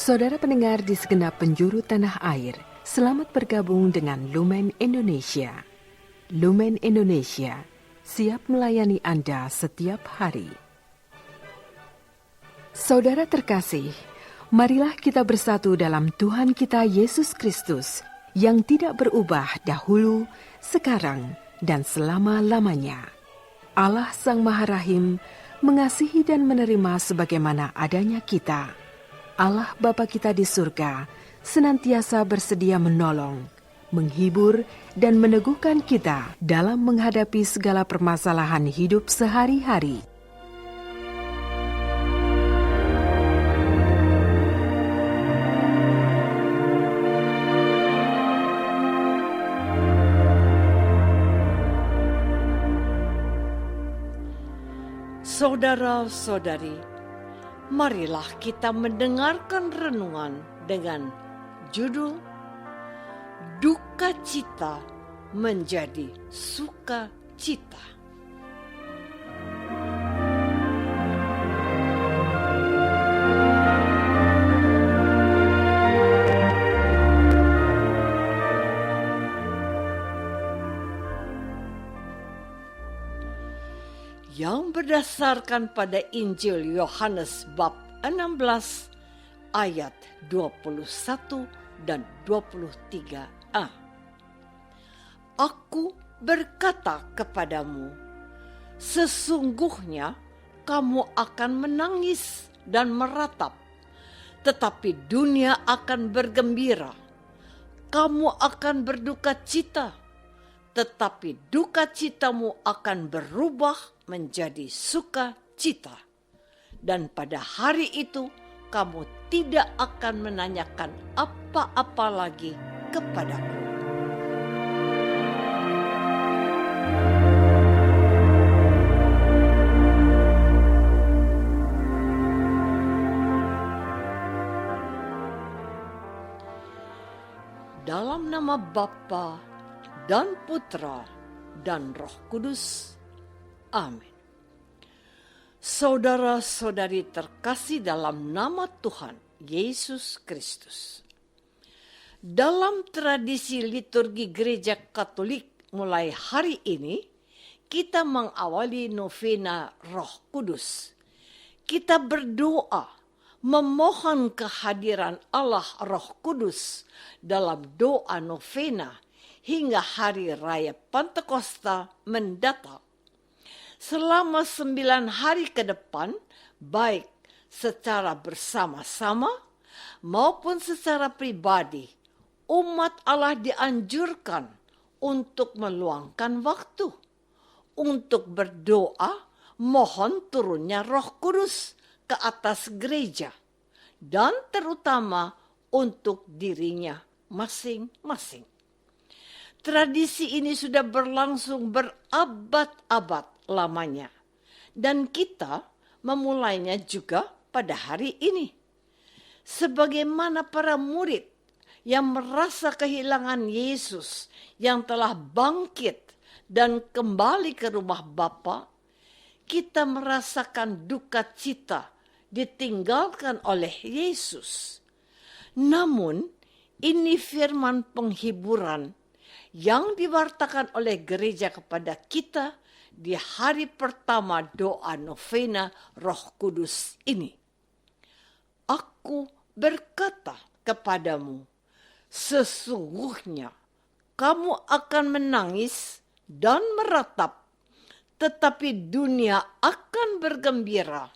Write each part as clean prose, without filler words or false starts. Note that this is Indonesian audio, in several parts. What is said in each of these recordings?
Saudara pendengar di segenap penjuru tanah air, selamat bergabung dengan Lumen Indonesia. Lumen Indonesia siap melayani Anda setiap hari. Saudara terkasih, marilah kita bersatu dalam Tuhan kita Yesus Kristus yang tidak berubah dahulu, sekarang, dan selama-lamanya. Allah Sang Maha Rahim mengasihi dan menerima sebagaimana adanya kita. Allah Bapa kita di surga senantiasa bersedia menolong, menghibur, dan meneguhkan kita dalam menghadapi segala permasalahan hidup sehari-hari. Saudara-saudari, marilah kita mendengarkan renungan dengan judul Duka Cita Menjadi Sukacita. Yang berdasarkan pada Injil Yohanes bab 16 ayat 21 dan 23a. Aku berkata kepadamu, sesungguhnya kamu akan menangis dan meratap, tetapi dunia akan bergembira. Kamu akan berduka cita, tetapi duka citamu akan berubah menjadi sukacita. Dan pada hari itu kamu tidak akan menanyakan apa-apa lagi kepadaku. Dalam nama Bapa dan Putra dan Roh Kudus. Amin. Saudara-saudari terkasih dalam nama Tuhan Yesus Kristus. Dalam tradisi liturgi Gereja Katolik mulai hari ini, kita mengawali novena Roh Kudus. Kita berdoa memohon kehadiran Allah Roh Kudus dalam doa novena hingga hari raya Pentakosta mendatang. Selama 9 hari ke depan, baik secara bersama-sama maupun secara pribadi, umat Allah dianjurkan untuk meluangkan waktu, untuk berdoa mohon turunnya Roh Kudus ke atas gereja, dan terutama untuk dirinya masing-masing. Tradisi ini sudah berlangsung berabad-abad lamanya, dan kita memulainya juga pada hari ini. Sebagaimana para murid yang merasa kehilangan Yesus yang telah bangkit dan kembali ke rumah Bapa, kita merasakan duka cita ditinggalkan oleh Yesus. Namun, ini firman penghiburan yang diwartakan oleh gereja kepada kita di hari pertama doa novena Roh Kudus ini. Aku berkata kepadamu, sesungguhnya kamu akan menangis dan meratap, tetapi dunia akan bergembira.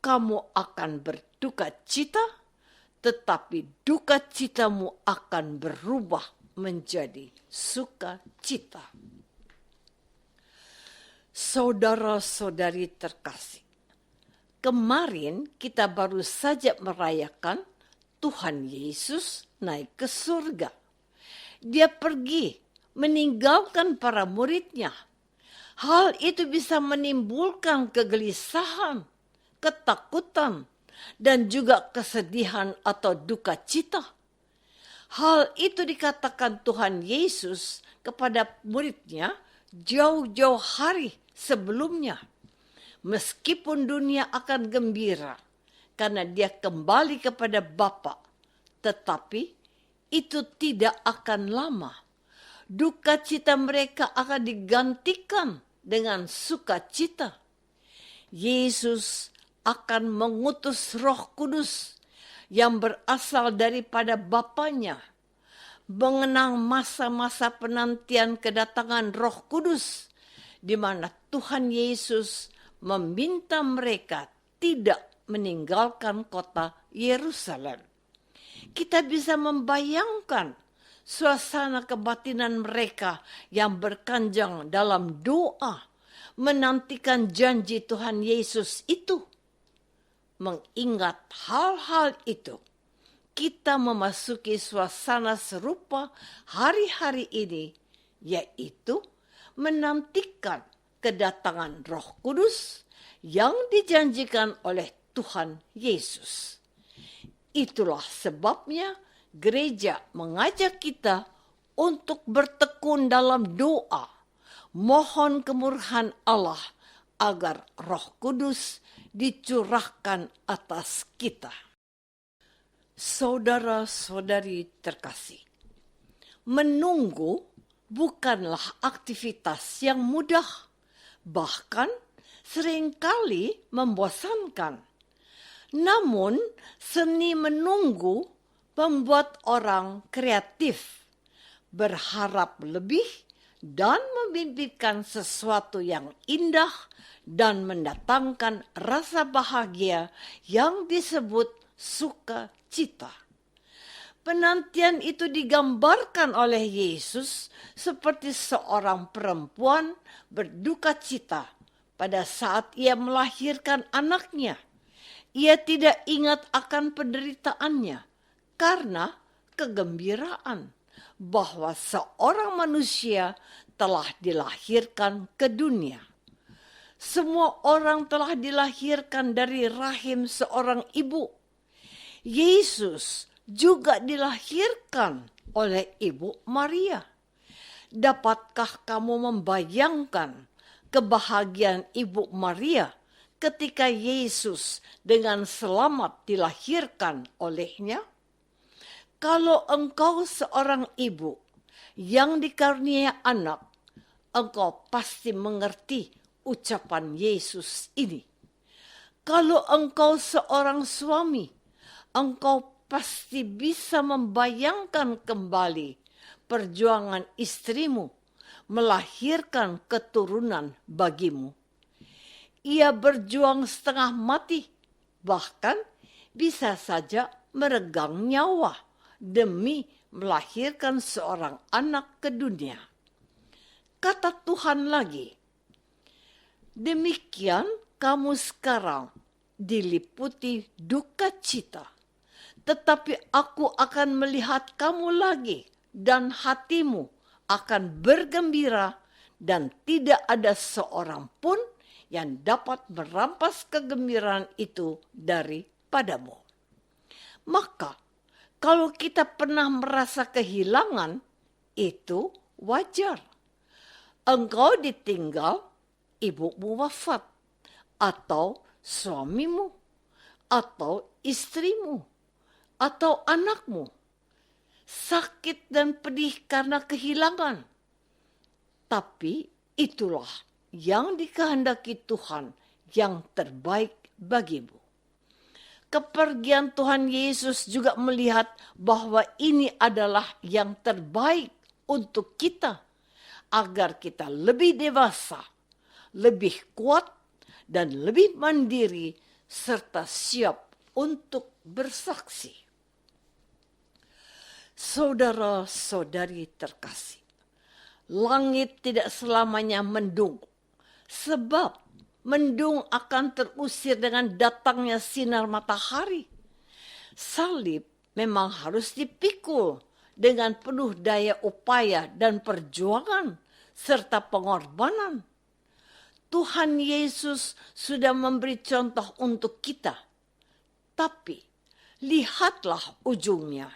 Kamu akan berduka cita, tetapi duka citamu akan berubah menjadi sukacita. Saudara-saudari terkasih, kemarin kita baru saja merayakan Tuhan Yesus naik ke surga. Dia pergi meninggalkan para muridnya. Hal itu bisa menimbulkan kegelisahan, ketakutan, dan juga kesedihan atau duka cita. Hal itu dikatakan Tuhan Yesus kepada muridnya jauh-jauh hari sebelumnya. Meskipun dunia akan gembira karena dia kembali kepada Bapa. Tetapi itu tidak akan lama. Duka cita mereka akan digantikan dengan sukacita. Yesus akan mengutus Roh Kudus yang berasal daripada Bapanya, mengenang masa-masa penantian kedatangan Roh Kudus, di mana Tuhan Yesus meminta mereka tidak meninggalkan kota Yerusalem. Kita bisa membayangkan suasana kebatinan mereka yang berkanjang dalam doa, menantikan janji Tuhan Yesus itu. Mengingat hal-hal itu, kita memasuki suasana serupa hari-hari ini, yaitu menantikan kedatangan Roh Kudus yang dijanjikan oleh Tuhan Yesus. Itulah sebabnya gereja mengajak kita untuk bertekun dalam doa, mohon kemurahan Allah agar Roh Kudus dicurahkan atas kita. Saudara-saudari terkasih, menunggu bukanlah aktivitas yang mudah, bahkan seringkali membosankan. Namun, seni menunggu membuat orang kreatif, berharap lebih, dan memimpikan sesuatu yang indah dan mendatangkan rasa bahagia yang disebut sukacita. Penantian itu digambarkan oleh Yesus seperti seorang perempuan berduka cita pada saat ia melahirkan anaknya. Ia tidak ingat akan penderitaannya karena kegembiraan bahwa seorang manusia telah dilahirkan ke dunia. Semua orang telah dilahirkan dari rahim seorang ibu. Yesus juga dilahirkan oleh Ibu Maria. Dapatkah kamu membayangkan kebahagiaan Ibu Maria ketika Yesus dengan selamat dilahirkan olehnya? Kalau engkau seorang ibu yang dikaruniai anak, engkau pasti mengerti ucapan Yesus ini. Kalau engkau seorang suami, engkau pasti bisa membayangkan kembali perjuangan istrimu melahirkan keturunan bagimu. Ia berjuang setengah mati, bahkan bisa saja meregang nyawa demi melahirkan seorang anak ke dunia. Kata Tuhan lagi, demikian kamu sekarang diliputi duka cita, tetapi aku akan melihat kamu lagi dan hatimu akan bergembira dan tidak ada seorang pun yang dapat merampas kegembiraan itu daripadamu. Maka, kalau kita pernah merasa kehilangan, itu wajar. Engkau ditinggal, ibumu wafat, atau suamimu, atau istrimu, atau anakmu. Sakit dan pedih karena kehilangan. Tapi itulah yang dikehendaki Tuhan yang terbaik bagimu. Kepergian Tuhan Yesus juga melihat bahwa ini adalah yang terbaik untuk kita, agar kita lebih dewasa, lebih kuat, dan lebih mandiri, serta siap untuk bersaksi. Saudara-saudari terkasih, langit tidak selamanya mendung, sebab mendung akan terusir dengan datangnya sinar matahari. Salib memang harus dipikul dengan penuh daya upaya dan perjuangan serta pengorbanan. Tuhan Yesus sudah memberi contoh untuk kita. Tapi lihatlah ujungnya.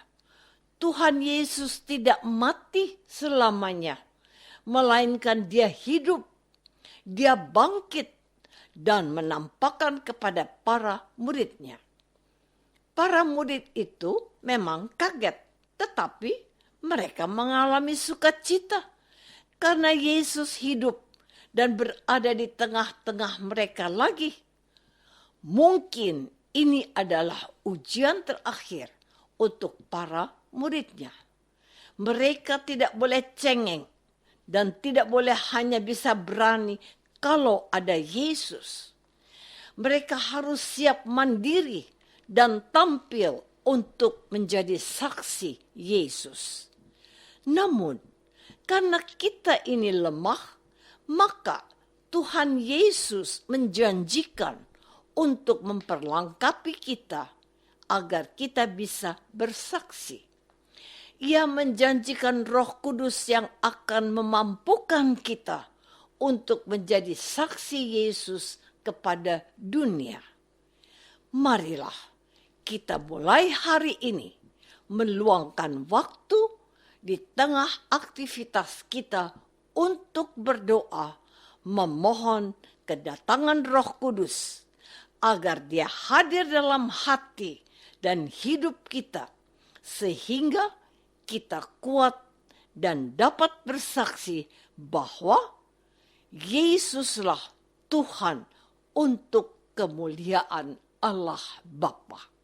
Tuhan Yesus tidak mati selamanya, melainkan dia hidup, dia bangkit, dan menampakkan kepada para muridnya. Para murid itu memang kaget, tetapi mereka mengalami sukacita karena Yesus hidup dan berada di tengah-tengah mereka lagi. Mungkin ini adalah ujian terakhir untuk para muridnya. Mereka tidak boleh cengeng dan tidak boleh hanya bisa berani kalau ada Yesus. Mereka harus siap mandiri dan tampil untuk menjadi saksi Yesus. Namun, karena kita ini lemah, maka Tuhan Yesus menjanjikan untuk memperlengkapi kita agar kita bisa bersaksi. Ia menjanjikan Roh Kudus yang akan memampukan kita untuk menjadi saksi Yesus kepada dunia. Marilah kita mulai hari ini meluangkan waktu di tengah aktivitas kita untuk berdoa, memohon kedatangan Roh Kudus agar Dia hadir dalam hati dan hidup kita, sehingga kita kuat dan dapat bersaksi bahwa Yesuslah Tuhan untuk kemuliaan Allah Bapa.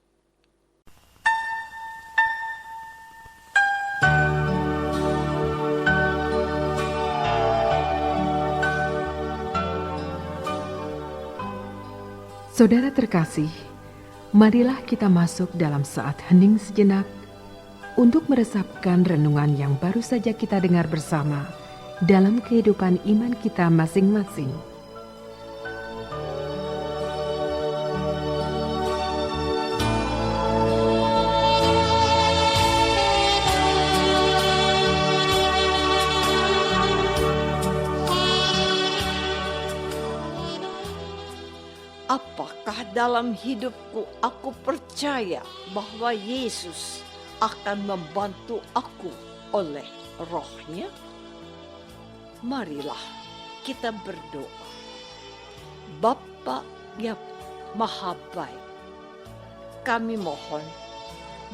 Saudara terkasih, marilah kita masuk dalam saat hening sejenak untuk meresapkan renungan yang baru saja kita dengar bersama dalam kehidupan iman kita masing-masing. Apakah dalam hidupku aku percaya bahwa Yesus akan membantu aku oleh Roh-Nya? Marilah kita berdoa. Bapa yang Maha Baik, kami mohon,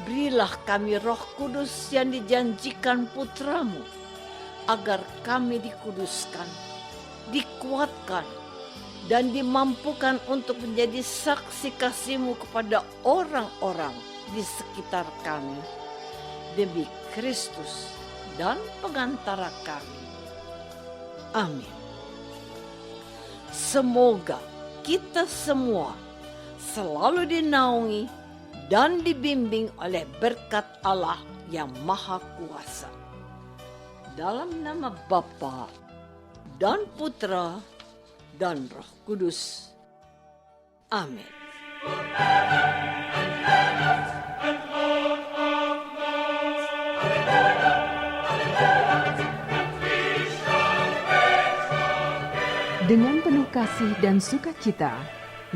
berilah kami Roh Kudus yang dijanjikan Putra-Mu, agar kami dikuduskan, dikuatkan, dan dimampukan untuk menjadi saksi kasih-Mu kepada orang-orang di sekitar kami, demi Kristus dan pengantara kami. Amin. Semoga kita semua selalu dinaungi dan dibimbing oleh berkat Allah yang Maha Kuasa. Dalam nama Bapa dan Putra dan Roh Kudus. Amin. Dengan penuh kasih dan sukacita,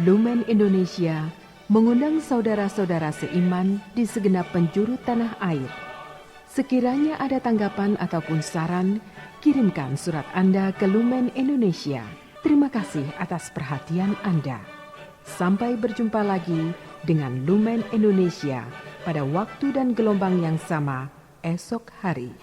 Lumen Indonesia mengundang saudara-saudara seiman di segenap penjuru tanah air. Sekiranya ada tanggapan ataupun saran, kirimkan surat Anda ke Lumen Indonesia. Terima kasih atas perhatian Anda. Sampai berjumpa lagi dengan Lumen Indonesia pada waktu dan gelombang yang sama esok hari.